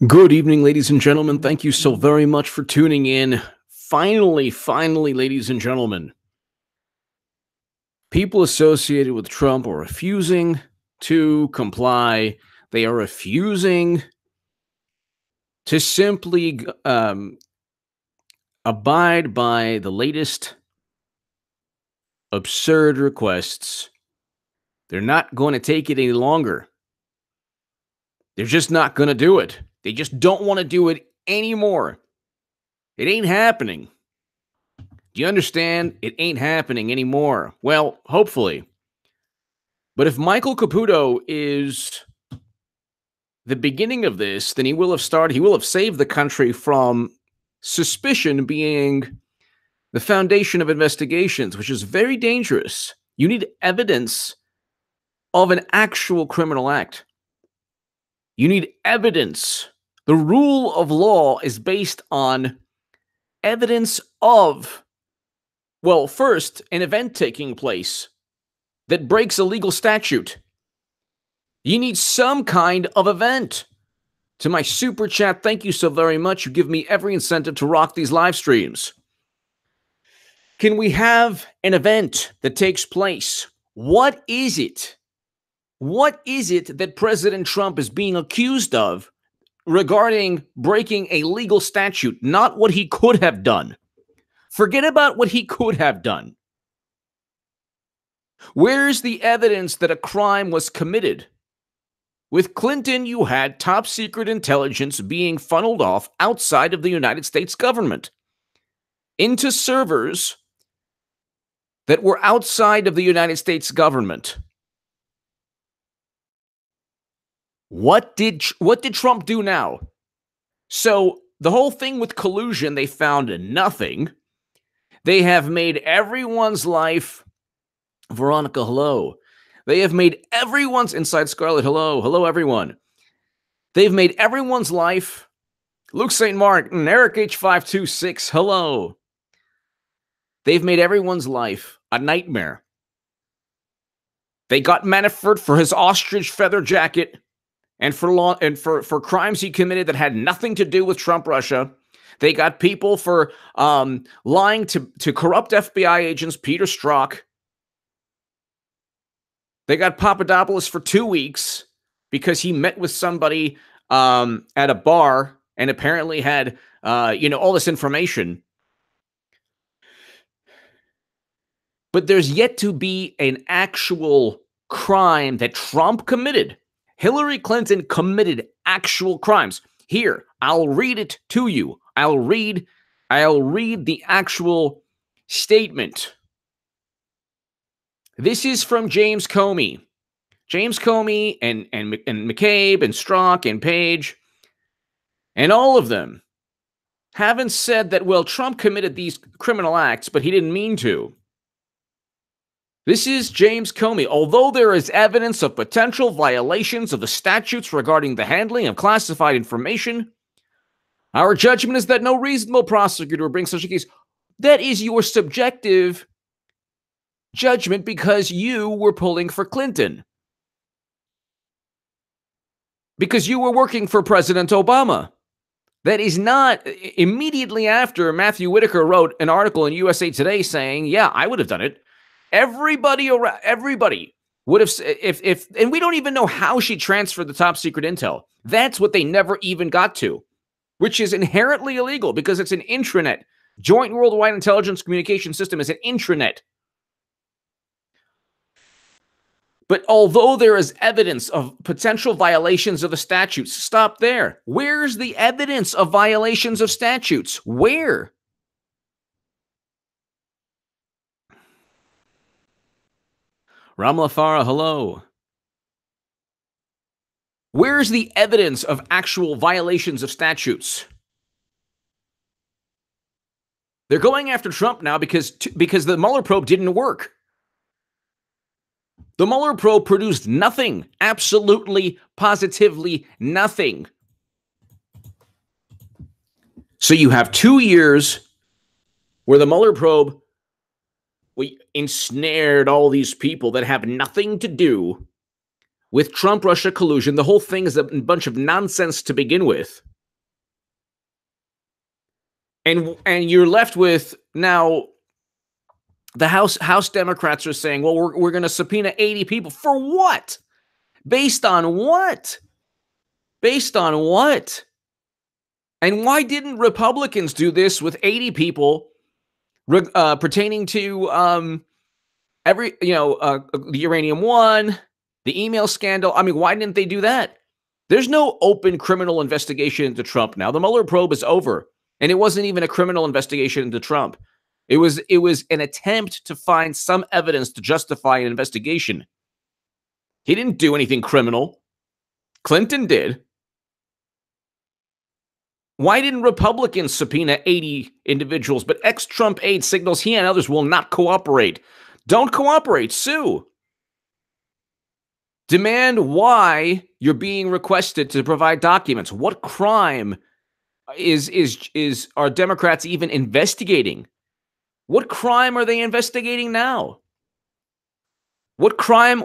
Good evening, ladies and gentlemen. Thank you so very much for tuning in. Finally, ladies and gentlemen, people associated with Trump are refusing to comply. They are refusing to simply abide by the latest absurd requests. They're not going to take it any longer. They're just not going to do it. They just don't want to do it anymore. It ain't happening. Do you understand? It ain't happening anymore. Well, hopefully. But if Michael Caputo is the beginning of this, then he will have saved the country from suspicion being the foundation of investigations, which is very dangerous. You need evidence of an actual criminal act. You need evidence. The rule of law is based on evidence of, well, first, an event taking place that breaks a legal statute. You need some kind of event. To my super chat, thank you so very much. You give me every incentive to rock these live streams. Can we have an event that takes place? What is it? What is it that President Trump is being accused of regarding breaking a legal statute? Not what he could have done. Forget about what he could have done. Where's the evidence that a crime was committed? With Clinton, you had top secret intelligence being funneled off outside of the United States government into servers that were outside of the United States government. What did Trump do now? So the whole thing with collusion, they found nothing. They have made everyone's life, Veronica, hello. They have made everyone's, inside Scarlet, hello everyone. They've made everyone's life, Luke St. Martin, Eric H526, hello. They've made everyone's life a nightmare. They got Manafort for his ostrich feather jacket and for crimes he committed that had nothing to do with Trump Russia. They got people for lying to corrupt FBI agents, Peter Strzok. They got Papadopoulos for 2 weeks because he met with somebody at a bar and apparently had, all this information. But there's yet to be an actual crime that Trump committed. Hillary Clinton committed actual crimes. Here, I'll read it to you. I'll read the actual statement. This is from James Comey. James Comey and McCabe and Strzok and Page and all of them haven't said that, well, Trump committed these criminal acts, but he didn't mean to. This is James Comey. Although there is evidence of potential violations of the statutes regarding the handling of classified information, our judgment is that no reasonable prosecutor will bring such a case. That is your subjective judgment because you were pulling for Clinton. Because you were working for President Obama. That is not immediately after Matthew Whitaker wrote an article in USA Today saying, yeah, I would have done it. Everybody would have, and we don't even know how she transferred the top secret intel. That's what they never even got to, which is inherently illegal because it's an intranet. Joint Worldwide Intelligence Communication System is an intranet. But although there is evidence of potential violations of the statutes, stop there. Where's the evidence of violations of statutes? Where? Ramla Farah, hello. Where's the evidence of actual violations of statutes? They're going after Trump now because the Mueller probe didn't work. The Mueller probe produced nothing, absolutely, positively nothing. So you have 2 years where the Mueller probe ensnared all these people that have nothing to do with Trump-Russia collusion. The whole thing is a bunch of nonsense to begin with. And you're left with now the House Democrats are saying, well, we're going to subpoena 80 people for what? Based on what? Based on what? And why didn't Republicans do this with 80 people pertaining to the uranium one, the email scandal? I mean, why didn't they do that? There's no open criminal investigation into Trump now. The Mueller probe is over, and it wasn't even a criminal investigation into Trump. It was an attempt to find some evidence to justify an investigation. He didn't do anything criminal. Clinton did. Why didn't Republicans subpoena 80 individuals, but ex-Trump aide signals he and others will not cooperate? Don't cooperate. Sue. Demand why you're being requested to provide documents. What crime are Democrats even investigating? What crime are they investigating now? What crime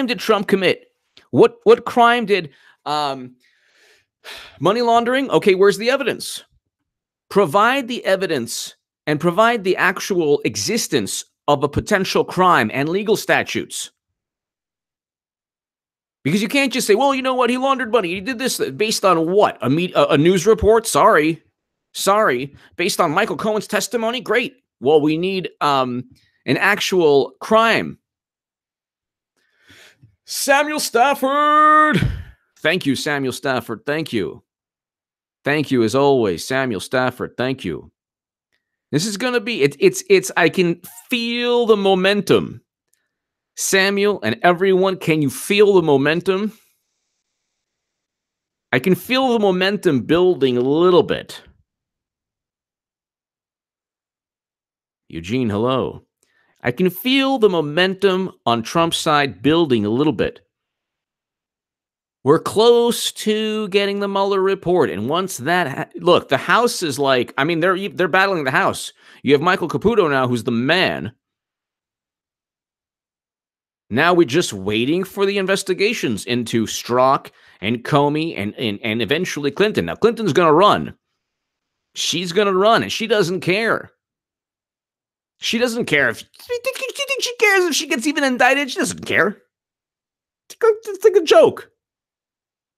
did Trump commit? What crime did money laundering? Okay, where's the evidence? Provide the evidence and provide the actual existence of a potential crime and legal statutes. Because you can't just say, well, you know what? He laundered money. He did this based on what? A news report? Sorry. Based on Michael Cohen's testimony? Great. Well, we need an actual crime. Samuel Stafford. Thank you, Samuel Stafford. Thank you. Thank you, as always, Samuel Stafford. Thank you. This is going to be, I can feel the momentum. Samuel and everyone, can you feel the momentum? I can feel the momentum building a little bit. Eugene, hello. I can feel the momentum on Trump's side building a little bit. We're close to getting the Mueller report. And once that, look, the House is like, I mean, they're battling the House. You have Michael Caputo now, who's the man. Now we're just waiting for the investigations into Strzok and Comey and eventually Clinton. Now, Clinton's going to run. She's going to run, and she doesn't care. She doesn't care if... Do you think she cares if she gets even indicted? She doesn't care. It's like a joke.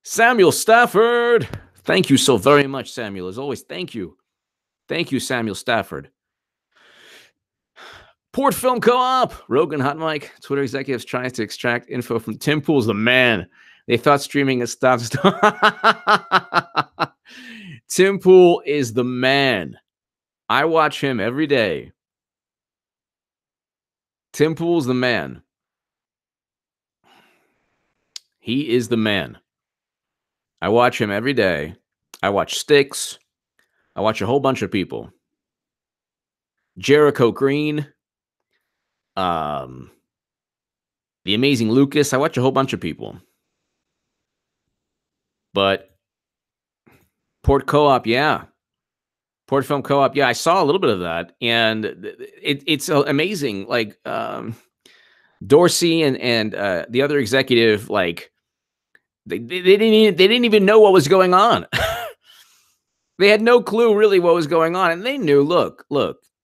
Samuel Stafford. Thank you so very much, Samuel. As always, thank you. Thank you, Samuel Stafford. Port Film Co-op. Rogan Hot Mic. Twitter executives trying to extract info from Tim Pool's the man. They thought streaming has stopped. Tim Pool is the man. I watch him every day. Tim Pool's the man. He is the man. I watch him every day. I watch Styx. I watch a whole bunch of people. Jericho Green. The Amazing Lucas. I watch a whole bunch of people. But Port Co-op, yeah. Port Film Co-op, yeah. I saw a little bit of that, and it's amazing. Like Dorsey and the other executive, like they didn't even know what was going on. They had no clue really what was going on, and they knew. Look,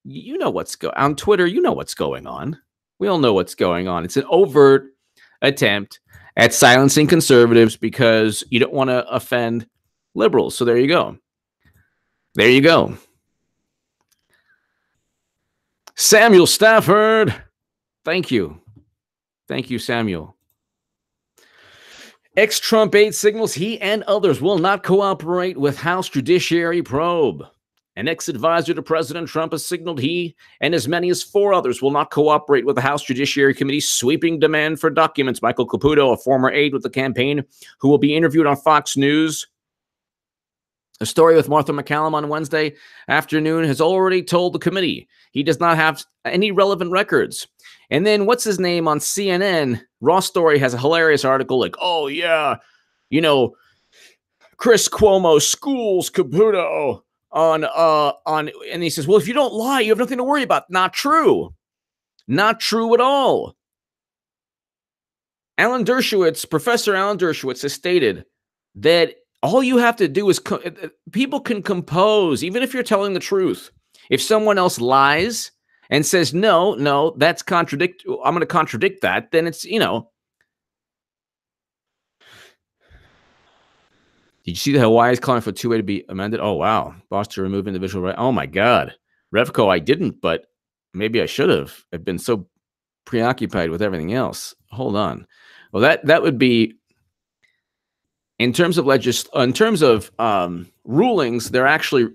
you know what's going on Twitter. You know what's going on. We all know what's going on. It's an overt attempt at silencing conservatives because you don't want to offend liberals. So there you go. There you go. Samuel Stafford. Thank you. Thank you, Samuel. Ex-Trump aide signals he and others will not cooperate with House Judiciary probe. An ex-advisor to President Trump has signaled he and as many as 4 others will not cooperate with the House Judiciary Committee's sweeping demand for documents. Michael Caputo, a former aide with the campaign, who will be interviewed on Fox News, a story with Martha McCallum on Wednesday afternoon, has already told the committee he does not have any relevant records. And then what's his name on CNN? Raw Story has a hilarious article like, oh, yeah, you know, Chris Cuomo schools Caputo on, and he says, well, if you don't lie, you have nothing to worry about. Not true. Not true at all. Professor Alan Dershowitz has stated that All you have to do is people can compose, even if you're telling the truth. If someone else lies and says, no, no, that's contradict, I'm going to contradict that, then it's, did you see that Hawaii is calling for 2A to be amended? Oh, wow. Boss to remove individual right. Oh, my God. Revco, I didn't, but maybe I should have. I've been so preoccupied with everything else. Hold on. Well, that would be in terms of rulings. They're actually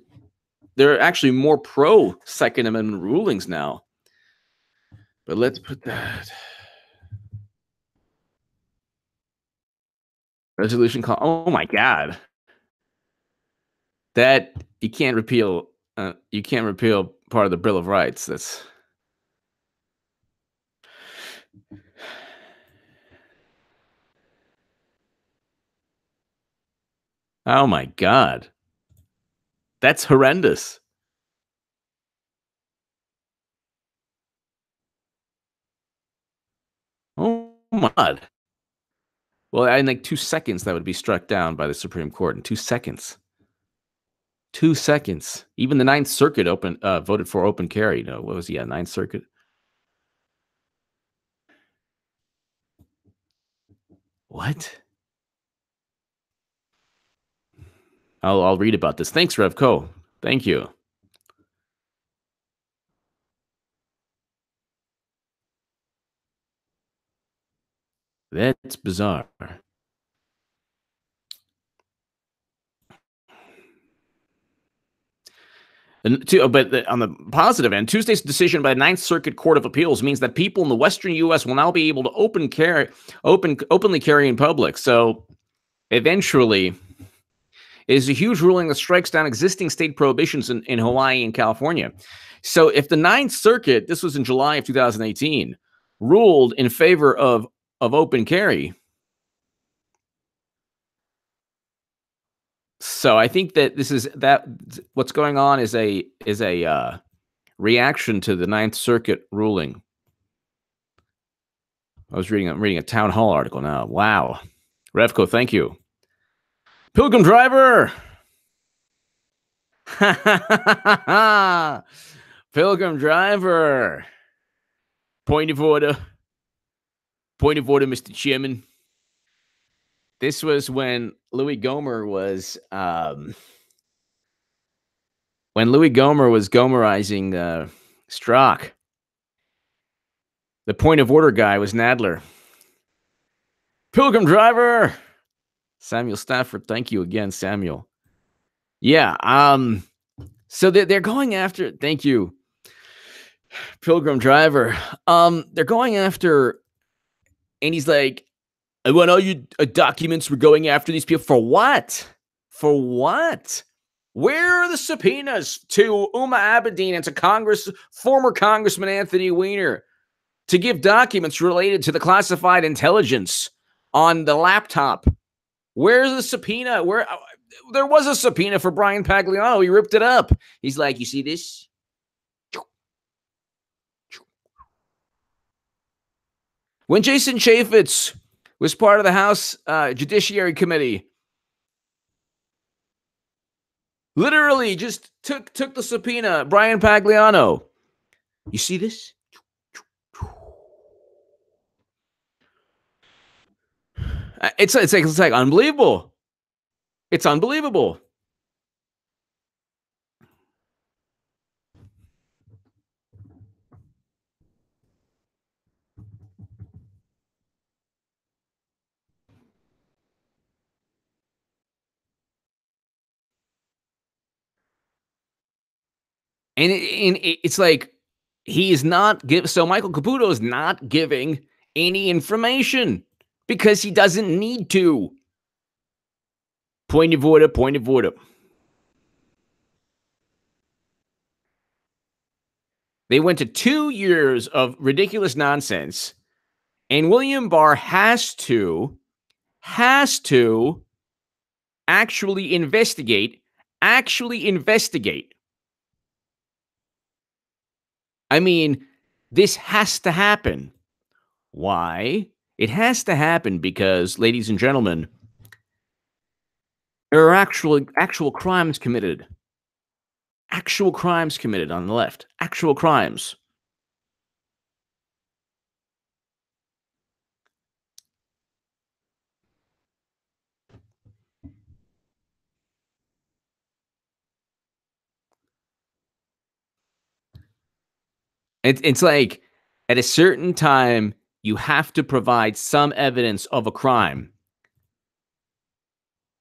more pro Second Amendment rulings now. But let's put that resolution call. Oh my God, that you can't repeal. You can't repeal part of the Bill of Rights. That's oh my God, that's horrendous. Oh my God. Well, in like 2 seconds, that would be struck down by the Supreme Court in 2 seconds. 2 seconds. Even the Ninth Circuit voted for open carry. No, what was he at? Ninth Circuit. What? I'll read about this. Thanks, Revco. Thank you. That's bizarre. But on the positive end, Tuesday's decision by the Ninth Circuit Court of Appeals means that people in the Western U.S. will now be able to openly carry in public. So eventually, it is a huge ruling that strikes down existing state prohibitions in Hawaii and California. So if the Ninth Circuit, this was in July of 2018, ruled in favor of open carry, so I think that what's going on is a reaction to the Ninth Circuit ruling. I'm reading a town hall article now. Wow, Revco, thank you. Pilgrim Driver. Pilgrim Driver. Point of order. Point of order, Mr. Chairman. This was when Louis Gohmert was Gohmerizing Strzok. The point of order guy was Nadler. Pilgrim Driver. Samuel Stafford, thank you again, Samuel. Yeah, so they're going after, thank you, Pilgrim Driver. They're going after, and he's like, I want all your documents. We're going after these people. For what? For what? Where are the subpoenas to Uma Abedin and to former Congressman Anthony Weiner to give documents related to the classified intelligence on the laptop? Where's the subpoena? There was a subpoena for Brian Pagliano. He ripped it up. He's like, you see this? When Jason Chaffetz was part of the House Judiciary Committee, literally just took the subpoena, Brian Pagliano. You see this? It's like unbelievable. It's unbelievable. And it's like he is not so Michael Caputo is not giving any information because he doesn't need to. Point of order, point of order. They went to 2 years of ridiculous nonsense, and William Barr has to actually investigate. I mean, this has to happen. Why? It has to happen because, ladies and gentlemen, There are actual crimes committed. Actual crimes committed on the left. Actual crimes. It's like at a certain time, you have to provide some evidence of a crime.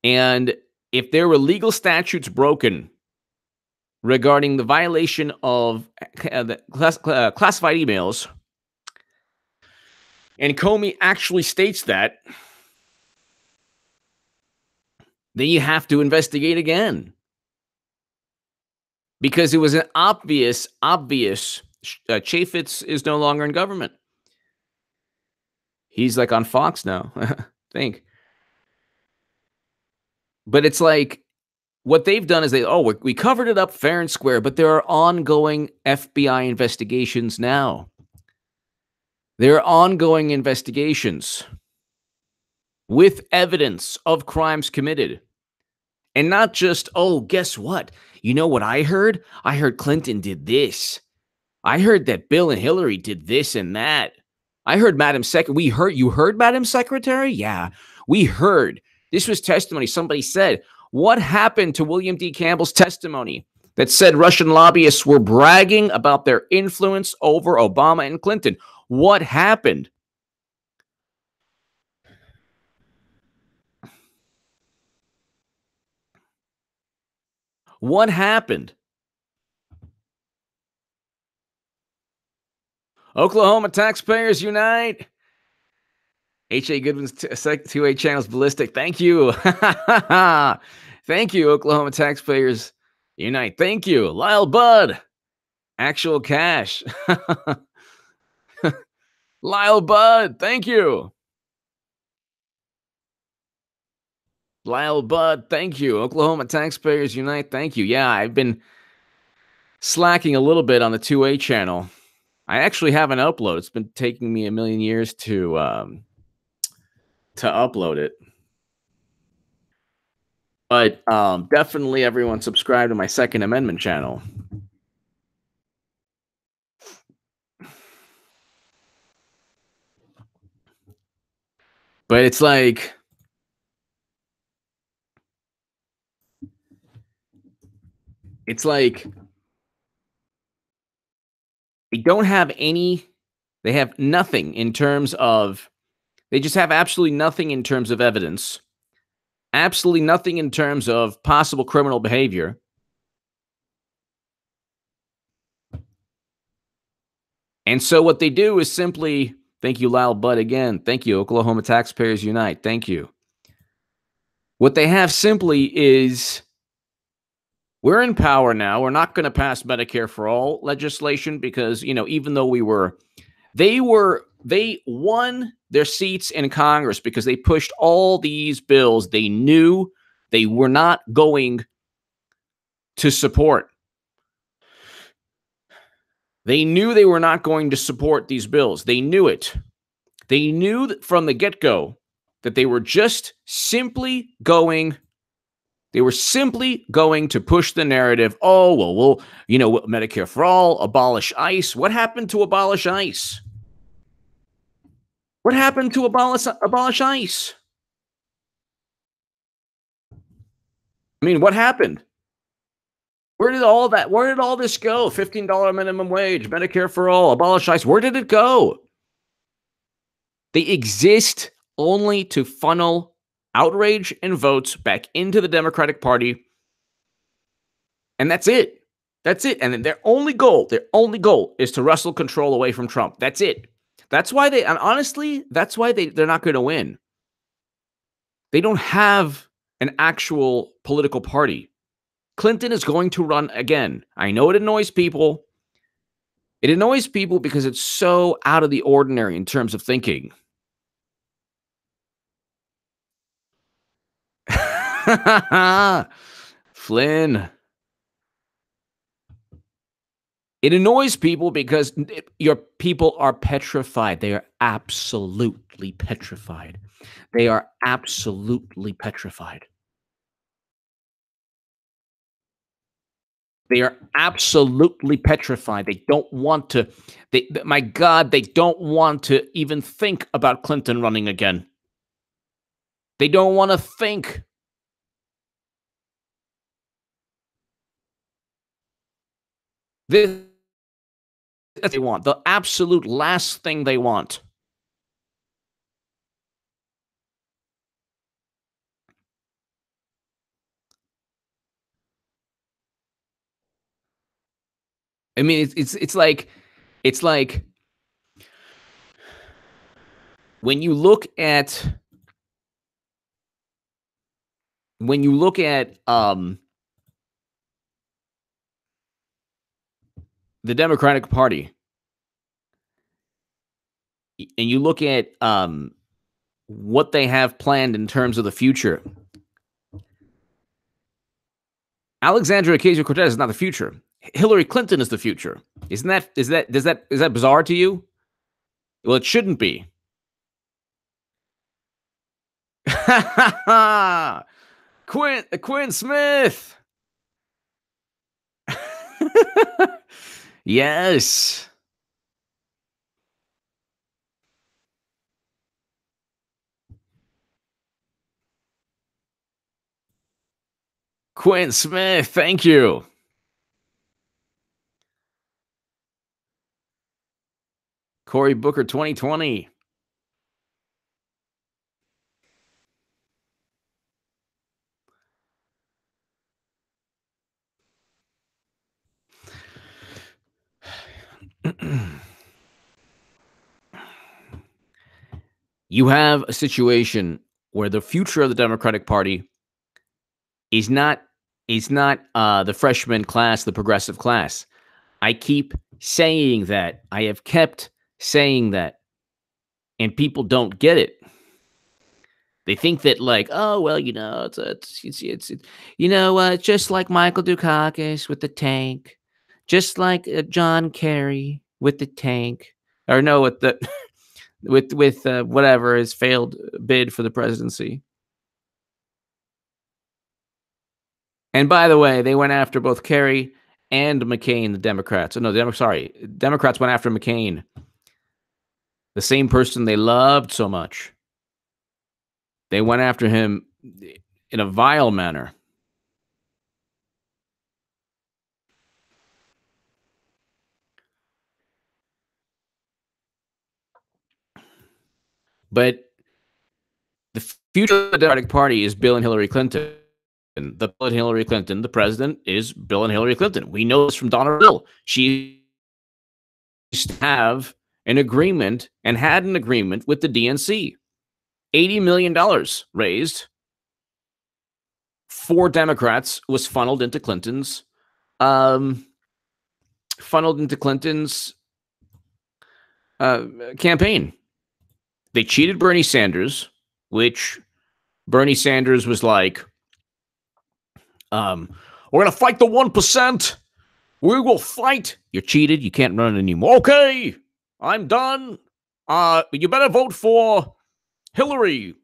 And if there were legal statutes broken regarding the violation of the classified emails, and Comey actually states that, then you have to investigate again. Because it was an obvious Chaffetz is no longer in government. He's like on Fox now, I think. But it's like what they've done is we covered it up fair and square, but there are ongoing FBI investigations now. There are ongoing investigations with evidence of crimes committed. And not just, guess what? You know what I heard? I heard Clinton did this. I heard that Bill and Hillary did this and that. I heard Madam Secretary. You heard Madam Secretary? Yeah, we heard. This was testimony. Somebody said, what happened to William D. Campbell's testimony that said Russian lobbyists were bragging about their influence over Obama and Clinton? What happened? What happened? Oklahoma taxpayers unite. H.A. Goodman's 2A channel's ballistic. Thank you. Thank you, Oklahoma taxpayers unite. Thank you. Lyle Budd. Actual cash. Lyle Budd. Thank you. Lyle Budd. Thank you. Oklahoma taxpayers unite. Thank you. Yeah, I've been slacking a little bit on the 2A channel. I actually have an upload. It's been taking me a million years to upload it. But definitely everyone subscribe to my Second Amendment channel. But it's like they don't have they have nothing in terms of, they just have absolutely nothing in terms of evidence, absolutely nothing in terms of possible criminal behavior. And so what they do is simply, thank you, Lyle Budd, again. Thank you, Oklahoma taxpayers unite. Thank you. What they have simply is, we're in power now. We're not going to pass Medicare for all legislation because, even though they won their seats in Congress because they pushed all these bills they knew they were not going to support. They knew they were not going to support these bills. They knew it. They knew that from the get-go that they were just simply going to push the narrative. Oh, well, Medicare for all, abolish ICE. What happened to abolish ICE? What happened to abolish ICE? I mean, what happened? Where did all this go? $15 minimum wage, Medicare for all, abolish ICE. Where did it go? They exist only to funnel outrage and votes back into the Democratic Party. And that's it. That's it. And their only goal is to wrestle control away from Trump. That's it. That's why they're not going to win. They don't have an actual political party. Clinton is going to run again. I know it annoys people. It annoys people because it's so out of the ordinary in terms of thinking. Flynn. It annoys people because your people are petrified. They are absolutely petrified. They are absolutely petrified. They are absolutely petrified. They don't want to. My God, they don't want to even think about Clinton running again. They don't want to think. This they want the absolute last thing they want. I mean, it's like when you look at the Democratic Party and you look at what they have planned in terms of the future. Alexandria Ocasio-Cortez is not the future. Hillary Clinton is the future. Isn't that is that bizarre to you? Well, it shouldn't be. Quinn Smith. Yes. Quinn Smith, thank you. Cory Booker 2020. You have a situation where the future of the Democratic Party is not the freshman class, the progressive class. I keep saying that. I have kept saying that, and people don't get it. They think that like, oh well, just like Michael Dukakis with the tank, just like John Kerry with the tank, or no, with the with whatever his failed bid for the presidency. And by the way, they went after both Kerry and McCain, the Democrats. Oh, no, Democrats went after McCain, the same person they loved so much. They went after him in a vile manner. But the future of the Democratic Party is Bill and Hillary Clinton. And the Bill and Hillary Clinton, the president, is Bill and Hillary Clinton. We know this from Donna Bill. She used to have an agreement and had an agreement with the DNC. $80 million raised for Democrats was funneled into Clinton's campaign. They cheated Bernie Sanders, which Bernie Sanders was like, we're going to fight the 1%. We will fight. You're cheated. You can't run anymore. Okay, I'm done. You better vote for Hillary.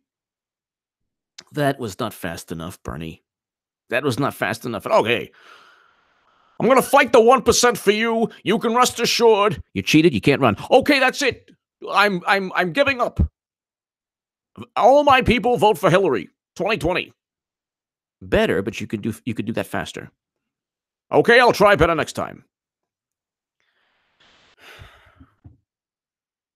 That was not fast enough, Bernie. That was not fast enough. Okay, I'm going to fight the 1% for you. You can rest assured. You cheated. You can't run. Okay, that's it. I'm giving up. All my people vote for Hillary. 2020. Better, but you could do that faster. Okay, I'll try better next time.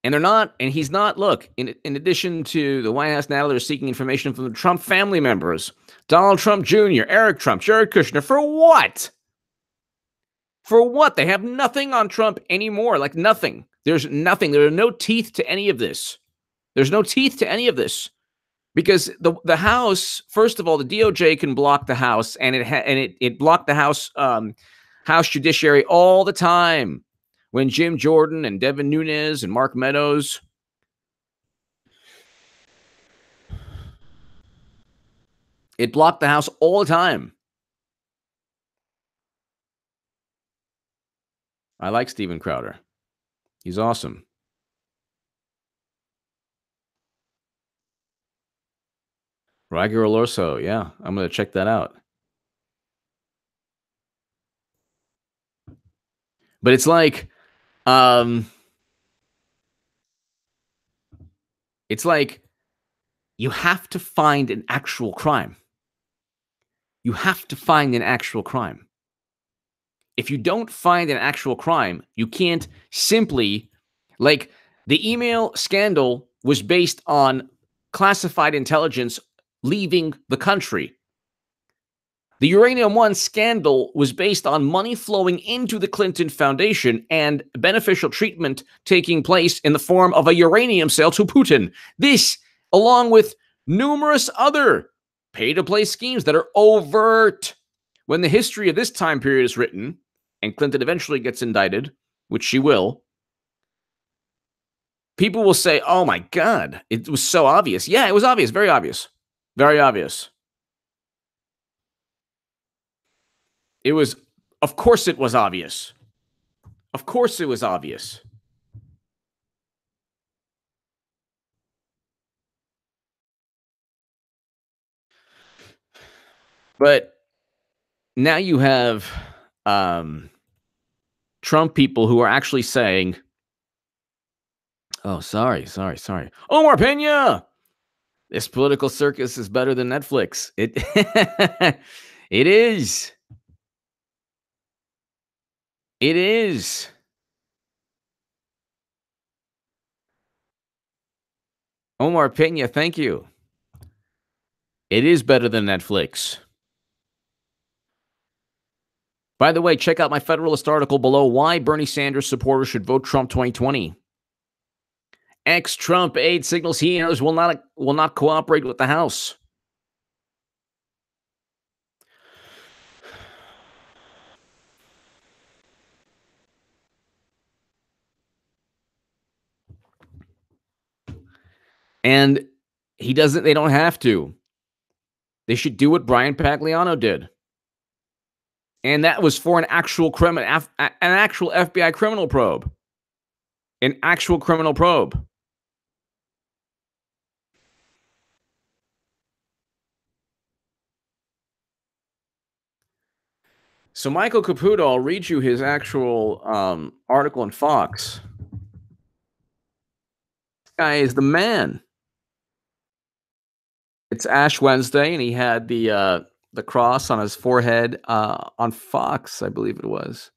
And they're not, and he's not. Look, in addition to the White House now, they're seeking information from the Trump family members, Donald Trump Jr., Eric Trump, Jared Kushner. For what? For what? They have nothing on Trump anymore. Like nothing. There's nothing. There are no teeth to any of this. There's no teeth to any of this. Because the House, first of all, the DOJ can block the House, and it blocked the House House Judiciary all the time. When Jim Jordan and Devin Nunes and Mark Meadows, it blocked the House all the time. I like Steven Crowder. He's awesome. Riger Olorso, yeah, I'm going to check that out. But um, it's like you have to find an actual crime. You have to find an actual crime. If you don't find an actual crime, you can't simply, like, the email scandal was based on classified intelligence leaving the country. The Uranium One scandal was based on money flowing into the Clinton Foundation and beneficial treatment taking place in the form of a uranium sale to Putin. This, along with numerous other pay-to-play schemes that are overt. When the history of this time period is written, and Clinton eventually gets indicted, which she will, people will say, oh my God, it was so obvious. Yeah, it was obvious, very obvious, very obvious. It was, of course it was obvious. Of course it was obvious. But now you have Trump people who are actually saying, oh, sorry. Omar Pena, this political circus is better than Netflix. It is. It is. Omar Pena, thank you. It is better than Netflix. By the way, check out my Federalist article below, why Bernie Sanders supporters should vote Trump 2020. Ex-Trump aide signals he and others will not cooperate with the House. And they don't have to. They should do what Brian Pagliano did. And that was for an actual FBI criminal probe. An actual criminal probe. So Michael Caputo, I'll read you his actual article in Fox. This guy is the man. It's Ash Wednesday, and he had the cross on his forehead on Fox, I believe it was.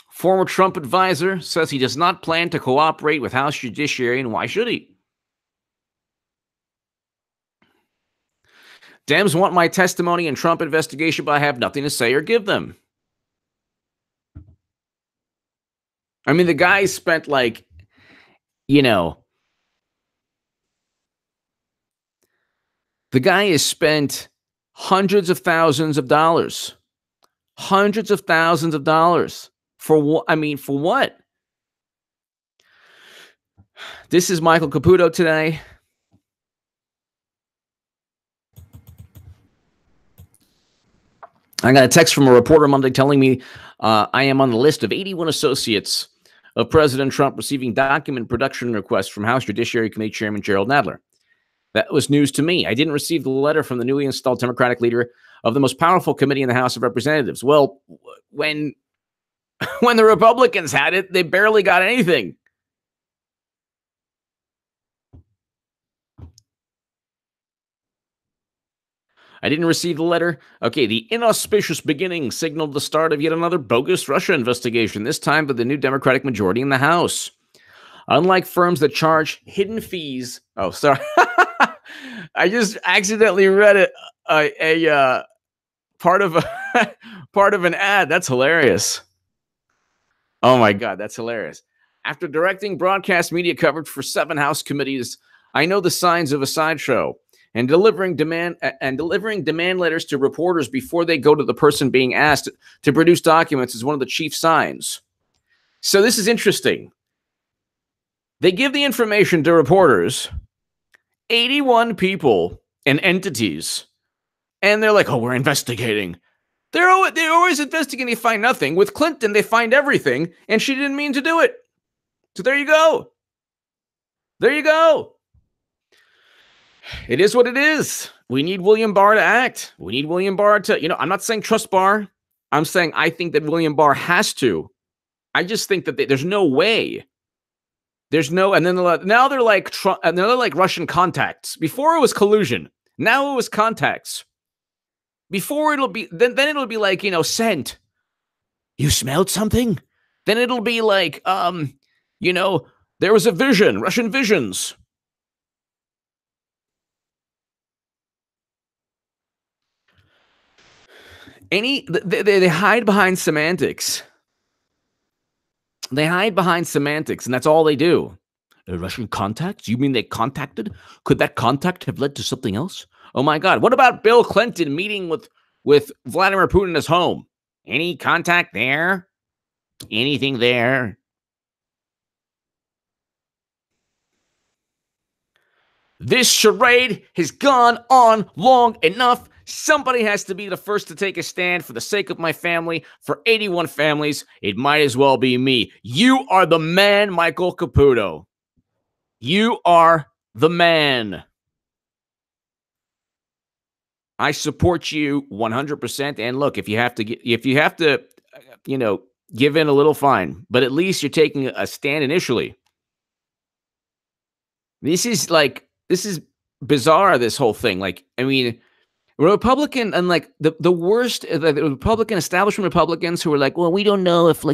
Former Trump advisor says he does not plan to cooperate with House Judiciary, and why should he? Dems want my testimony in Trump investigation, but I have nothing to say or give them. I mean, the guy spent the guy has spent hundreds of thousands of dollars. Hundreds of thousands of dollars. For what? I mean, for what? This is Michael Caputo today. I got a text from a reporter Monday telling me I am on the list of 81 associates of President Trump receiving document production requests from House Judiciary Committee Chairman Gerald Nadler. That was news to me. I didn't receive the letter from the newly installed Democratic leader of the most powerful committee in the House of Representatives. Well, when the Republicans had it, they barely got anything. I didn't receive the letter. Okay, the inauspicious beginning signaled the start of yet another bogus Russia investigation, this time by the new Democratic majority in the House. Unlike firms that charge hidden fees. Oh, sorry. I just accidentally read a part of an ad. That's hilarious. Oh my God, that's hilarious. After directing broadcast media coverage for 7 House committees, I know the signs of a sideshow. And delivering demand letters to reporters before they go to the person being asked to produce documents is one of the chief signs. So this is interesting. They give the information to reporters, 81 people and entities, and they're like, oh, we're investigating. They're always investigating. They find nothing. With Clinton, they find everything, and she didn't mean to do it. So there you go. There you go. It is what it is. We need William Barr to act. We need William Barr to, I'm not saying trust Barr. I'm saying I think that William Barr has to. I just think that there's no way. There's no, and then now they're like Russian contacts. Before it was collusion. Now it was contacts. Before it'll be, then it'll be like, sent. You smelled something? Then it'll be like, there was a vision, Russian visions. They hide behind semantics. They hide behind semantics, and that's all they do. Russian contacts? You mean they contacted? Could that contact have led to something else? Oh my God. What about Bill Clinton meeting with Vladimir Putin in his home? Any contact there? Anything there? This charade has gone on long enough. Somebody has to be the first to take a stand for the sake of my family. For 81 families, it might as well be me. You are the man, Michael Caputo. You are the man. I support you 100%. And look, if you have to, give in a little, fine. But at least you're taking a stand initially. This is bizarre, this whole thing. Republican and the worst, the Republican establishment Republicans who were like, well, we don't know if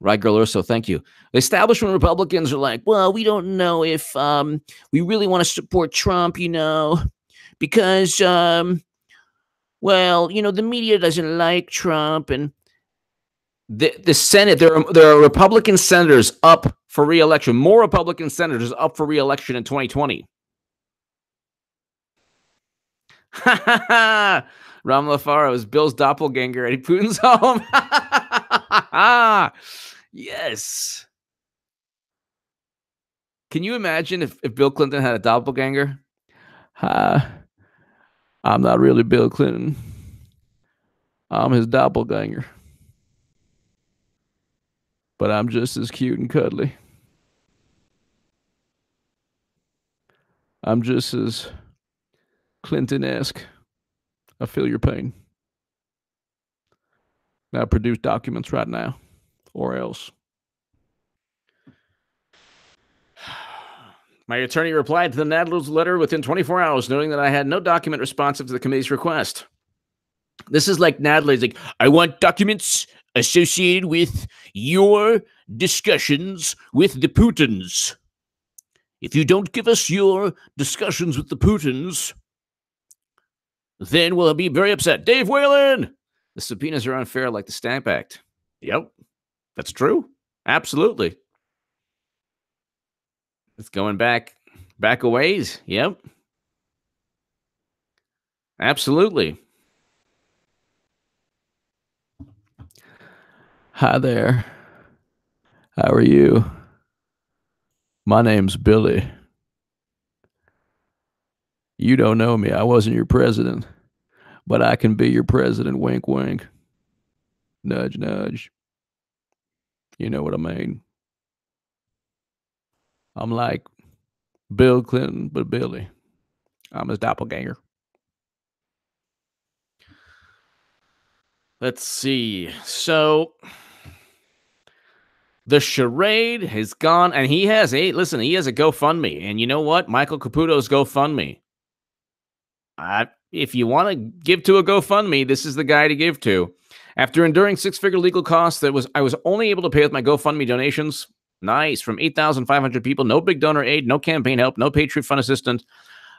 Right, Girl Urso, thank you. The establishment Republicans are like, well, we don't know if we really want to support Trump, because, the media doesn't like Trump. And the Senate, there are Republican senators up for re-election, more Republican senators up for re-election in 2020. Ram Lafaro is Bill's doppelganger at Putin's home. Yes. Can you imagine if Bill Clinton had a doppelganger? I'm not really Bill Clinton. I'm his doppelganger. But I'm just as cute and cuddly. I'm just as Clinton-esque. I feel your pain. Now produce documents right now, or else. My attorney replied to the Nadler's letter within 24 hours, noting that I had no document responsive to the committee's request. This is like Nadler's like, I want documents associated with your discussions with the Putins. If you don't give us your discussions with the Putins, then we'll be very upset. Dave Whalen! The subpoenas are unfair like the Stamp Act. Yep, that's true. Absolutely. It's going back a ways. Yep. Absolutely. Hi there. How are you? My name's Billy. You don't know me. I wasn't your president, but I can be your president. Wink, wink. Nudge, nudge. You know what I mean? I'm like Bill Clinton, but Billy. I'm his doppelganger. Let's see. So the charade has gone, and he has a GoFundMe. And you know what? Michael Caputo's GoFundMe. If you want to give to a GoFundMe, this is the guy to give to. After enduring six-figure legal costs, I was only able to pay with my GoFundMe donations. Nice. From 8,500 people. No big donor aid, no campaign help, no Patriot Fund assistance.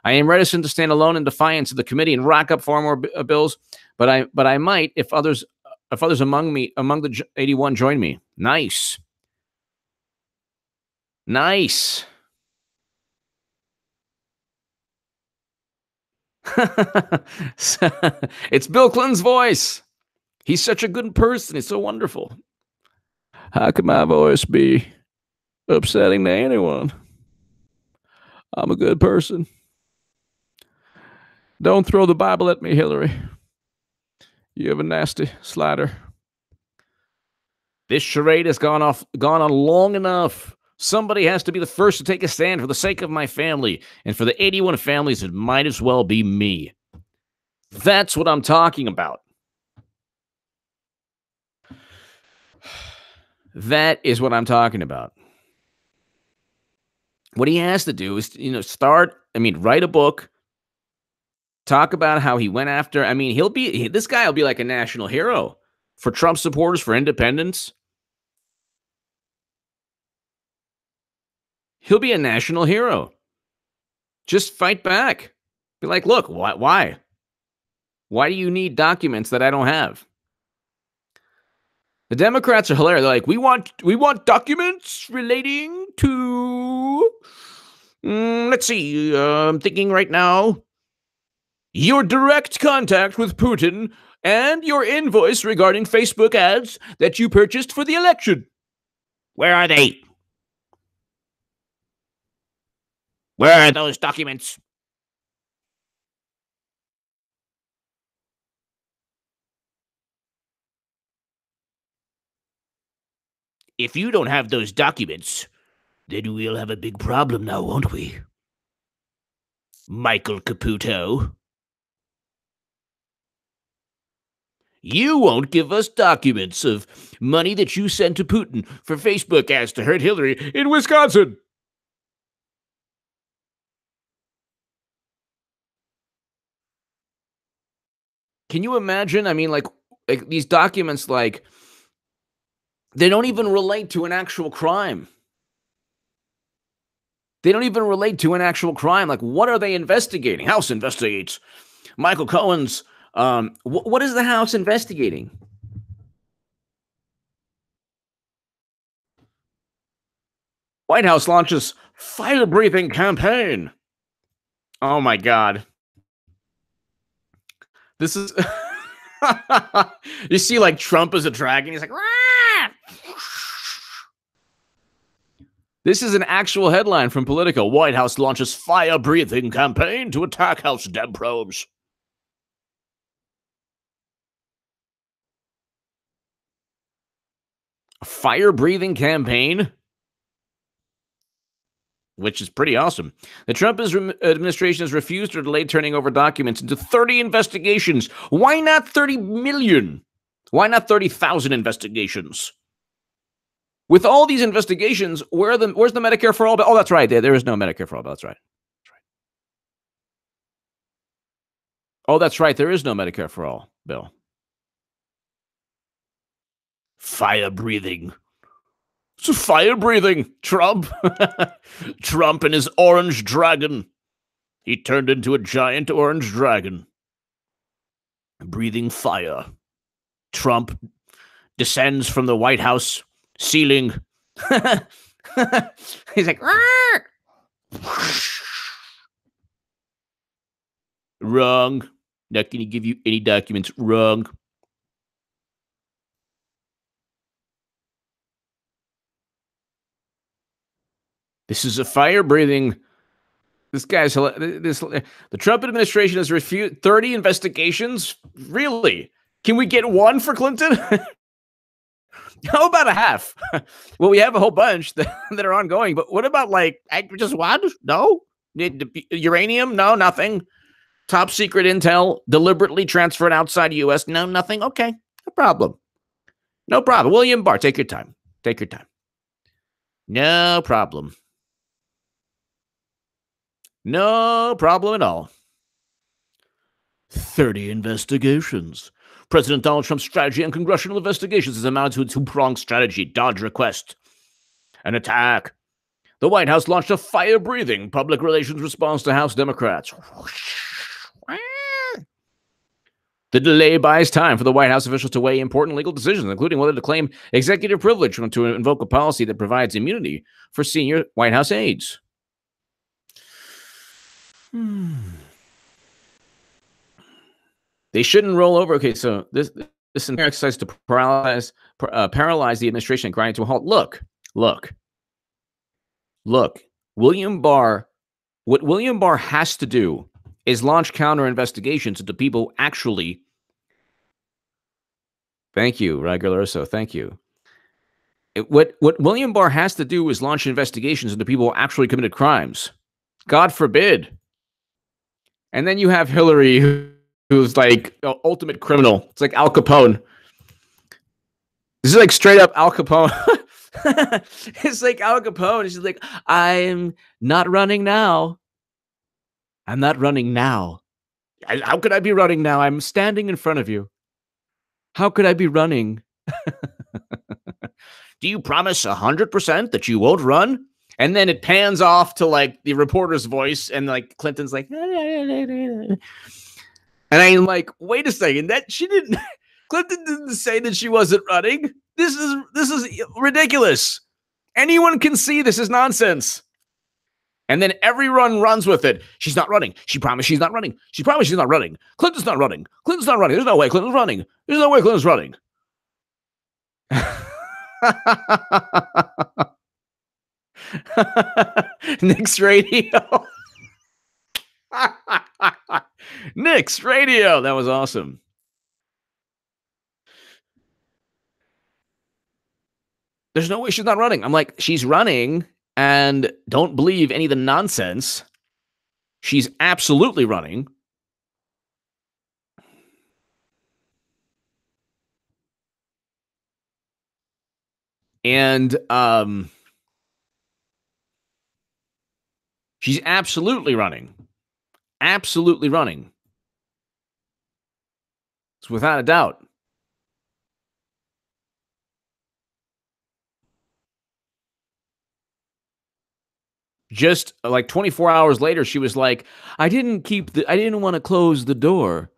I am reticent to stand alone in defiance of the committee and rack up far more bills, but I might if others among the 81 join me. Nice. Nice. It's Bill Clinton's voice. He's such a good person. He's so wonderful. How could my voice be upsetting to anyone? I'm a good person. Don't throw the Bible at me, Hillary. You have a nasty slider. This charade has gone on long enough. Somebody has to be the first to take a stand for the sake of my family, and for the 81 families, it might as well be me. That's what I'm talking about. That is what I'm talking about. What he has to do is, write a book, talk about how he went after. This guy will be like a national hero for Trump supporters, for independents. He'll be a national hero. Just fight back. Be like, look, why? Why do you need documents that I don't have? The Democrats are hilarious. They're like, we want documents relating to. Let's see. I'm thinking right now. Your direct contact with Putin and your invoice regarding Facebook ads that you purchased for the election. Where are they? Where are those documents? If you don't have those documents, then we'll have a big problem now, won't we? Michael Caputo. You won't give us documents of money that you sent to Putin for Facebook ads to hurt Hillary in Wisconsin. Can you imagine? Like these documents, like, they don't even relate to an actual crime. They don't even relate to an actual crime. Like, what are they investigating? House investigates Michael Cohen's. What is the House investigating? White House launches fire-breathing campaign. Oh my God. This is. You see, like, Trump as a dragon. He's like, Rah! This is an actual headline from Politico. White House launches fire-breathing campaign to attack House Dem probes. A fire-breathing campaign? Which is pretty awesome. The Trump administration has refused or delayed turning over documents into 30 investigations. Why not 30 million? Why not 30,000 investigations? With all these investigations, where's the Medicare for All bill? Oh, that's right. There is no Medicare for All bill. That's right. Oh, that's right. There is no Medicare for All bill. Fire breathing. It's fire breathing. Trump. Trump and his orange dragon. He turned into a giant orange dragon. Breathing fire. Trump descends from the White House ceiling. He's like, wrong. Not going to give you any documents. Wrong. This is a fire-breathing. This guy's the Trump administration has refused 30 investigations. Really? Can we get one for Clinton? How about a half? Well, we have a whole bunch that are ongoing, but what about just one? No? Uranium? No, nothing. Top secret intel deliberately transferred outside the U.S. No, nothing. Okay, no problem. No problem. William Barr, take your time. Take your time. No problem. No problem at all. 30 investigations. President Donald Trump's strategy on congressional investigations has amounted to a two-pronged strategy. Dodge request. An attack. The White House launched a fire-breathing public relations response to House Democrats. The delay buys time for the White House officials to weigh important legal decisions, including whether to claim executive privilege or to invoke a policy that provides immunity for senior White House aides. They shouldn't roll over. Okay, so this entire exercise to paralyze the administration and grind it to a halt. Look. William Barr, what William Barr has to do is launch counter investigations into people actually. Thank you, Regular. So thank you. What William Barr has to do is launch investigations into people who actually committed crimes. God forbid. And then you have Hillary, who's like the ultimate criminal. It's like Al Capone. This is like straight up Al Capone. It's like Al Capone. She's like, I'm not running now. I'm not running now. How could I be running now? I'm standing in front of you. How could I be running? Do you promise 100% that you won't run? And then it pans off to like the reporter's voice, and like Clinton's like, and I'm like, wait a second, that she didn't. Clinton didn't say that she wasn't running. This is ridiculous. Anyone can see this is nonsense. And then everyone runs with it. She's not running. She promised she's not running. She promised she's not running. Clinton's not running. Clinton's not running. There's no way Clinton's running. There's no way Clinton's running. Nick's radio. Nick's radio. That was awesome. There's no way she's not running. I'm like, she's running, and don't believe any of the nonsense. She's absolutely running. And she's absolutely running. Absolutely running. It's without a doubt. Just like 24 hours later, she was like, I didn't want to close the door.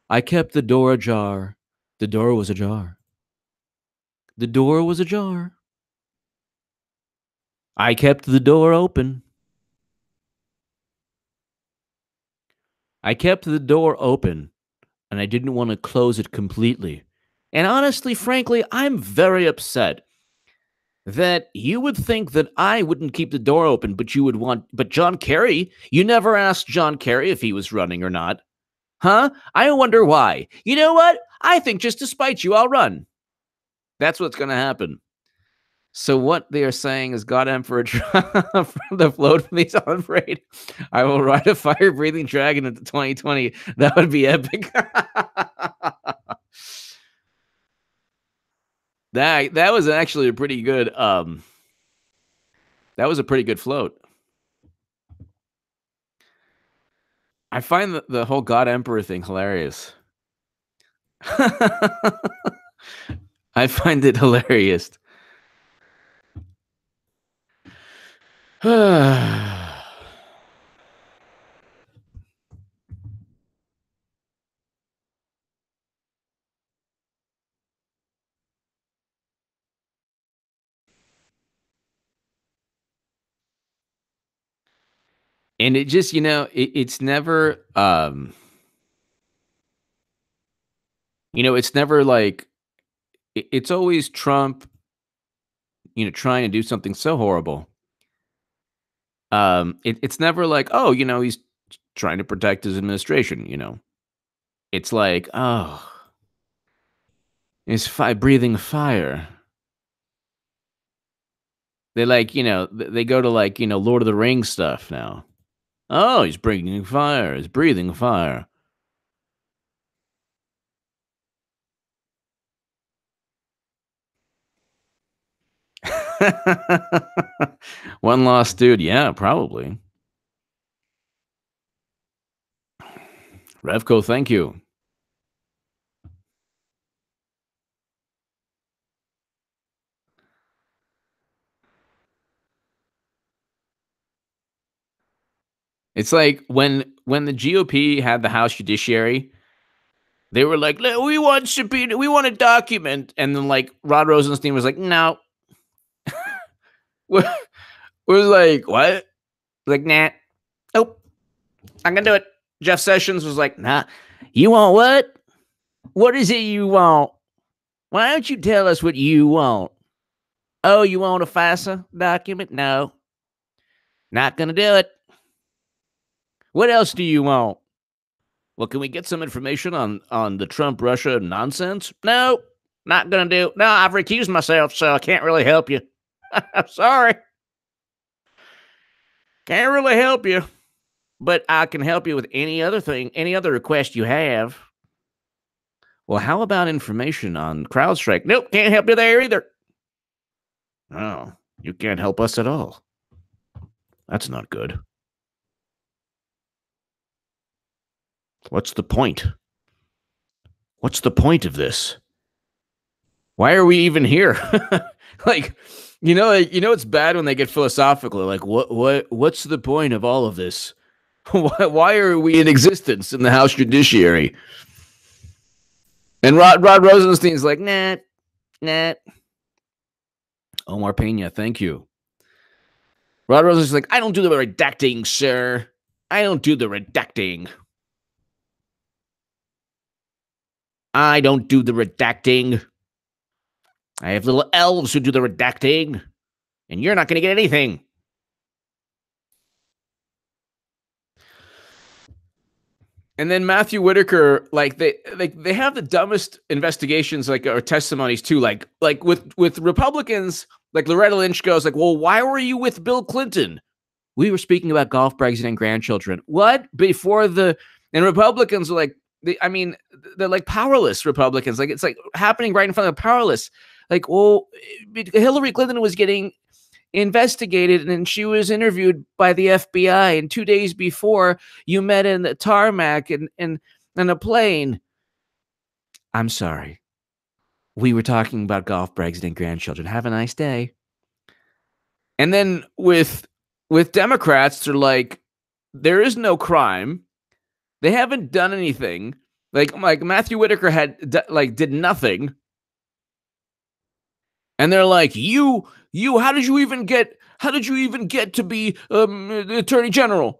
I kept the door ajar. The door was ajar. The door was ajar. I kept the door open. I kept the door open, and I didn't want to close it completely. And honestly, frankly, I'm very upset that you would think that I wouldn't keep the door open, but John Kerry, you never asked John Kerry if he was running or not. Huh? I wonder why. You know what? I think just to spite you, I'll run. That's what's going to happen. So what they are saying is, God Emperor from the float from these on parade. I will ride a fire-breathing dragon into 2020. That would be epic. That was actually a pretty good that was a pretty good float. I find the whole God Emperor thing hilarious. I find it hilarious. And it just, it's never it's never like it's always Trump, trying to do something so horrible. It's never like, oh, he's trying to protect his administration, It's like, oh, he's breathing fire. They like, they go to like, Lord of the Rings stuff now. Oh, he's breathing fire. He's breathing fire. One lost dude. Yeah, probably. Revco, thank you. It's like when the GOP had the House Judiciary, they were like, we want subpoena, we want a document. And then like Rod Rosenstein was like, no. We're like, what? Like, nah. Nope. I'm gonna do it. Jeff Sessions was like, nah. You want what? What is it you want? Why don't you tell us what you want? Oh, you want a FISA document? No. Not gonna do it. What else do you want? Well, can we get some information on the Trump-Russia nonsense? No. Not gonna do. No, I've recused myself, so I can't really help you. I'm sorry. Can't really help you. But I can help you with any other thing, any other request you have. Well, how about information on CrowdStrike? Nope, can't help you there either. Oh, you can't help us at all. That's not good. What's the point? What's the point of this? Why are we even here? Like, it's bad when they get philosophical. Like, what's the point of all of this? Why are we in existence in the House Judiciary? And Rod Rosenstein's like, nah. Omar Pena, thank you. Rod Rosenstein's like, I don't do the redacting, sir. I don't do the redacting. I don't do the redacting. I have little elves who do the redacting, and you're not going to get anything. And then Matthew Whitaker, like they have the dumbest investigations, like, or testimonies too. Like with Republicans, like Loretta Lynch goes like, well, why were you with Bill Clinton? We were speaking about golf, Brexit, and grandchildren. What? And Republicans are like, they're like powerless Republicans. Like, it's like happening right in front of the powerless. Like, well, Hillary Clinton was getting investigated and she was interviewed by the FBI. And 2 days before, you met in the tarmac and a plane. I'm sorry. We were talking about golf, Brexit, and grandchildren. Have a nice day. And then with Democrats, they're like, there is no crime. They haven't done anything. Like Matthew Whitaker did nothing. And they're like, you, how did you even get to be the Attorney General?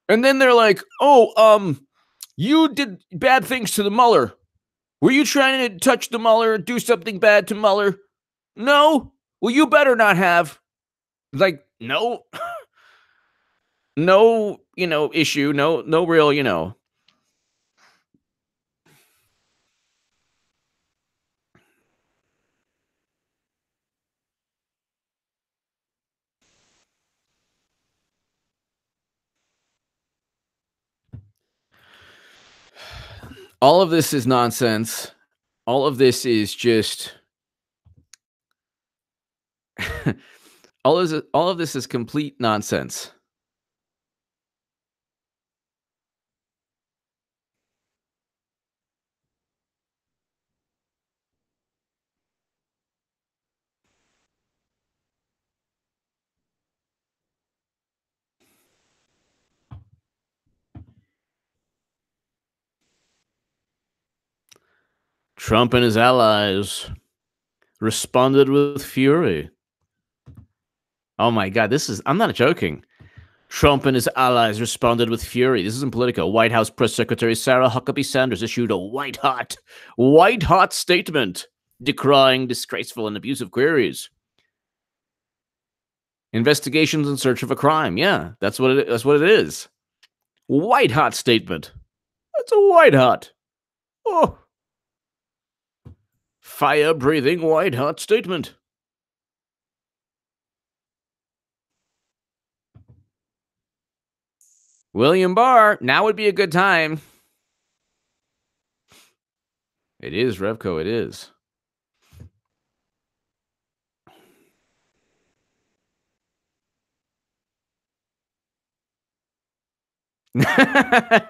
And then they're like, oh, you did bad things to the Mueller. Were you trying to touch the Mueller, do something bad to Mueller? No? Well, you better not have. Like, no, no, issue, no real, all of this is nonsense. All of this is just all of this is complete nonsense. Trump and his allies responded with fury. Oh my God, I'm not joking. Trump and his allies responded with fury. This is in Politico. White House Press Secretary Sarah Huckabee Sanders issued a white hot statement decrying disgraceful and abusive queries. Investigations in search of a crime. Yeah, that's what it is. White hot statement. That's a white hot. Oh. Fire-breathing white hot statement. William Barr, now would be a good time. It is, Revco, it is.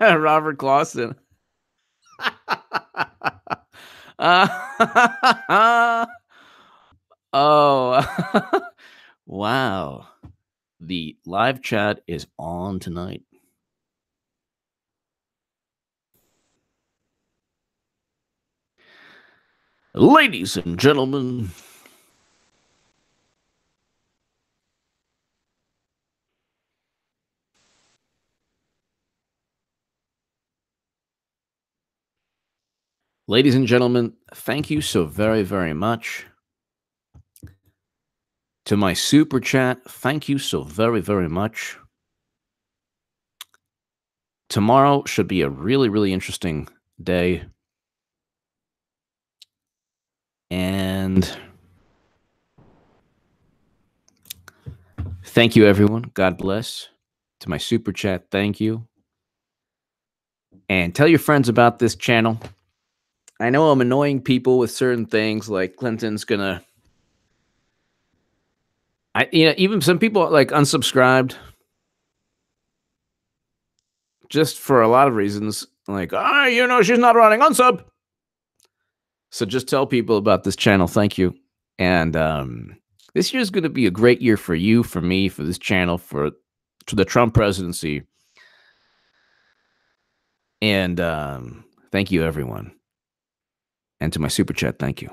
Robert Clausen. Oh, wow. The live chat is on tonight. Ladies and gentlemen, thank you so very, very much. To my super chat, thank you so very, very much. Tomorrow should be a really, really interesting day. And thank you, everyone. God bless. To my super chat, thank you. And tell your friends about this channel. I know I'm annoying people with certain things, like Clinton's gonna. Even some people like unsubscribed just for a lot of reasons. Like, she's not running, unsub. So just tell people about this channel. Thank you. And this year is going to be a great year for you, for me, for this channel, for the Trump presidency. And thank you, everyone. And to my super chat, thank you.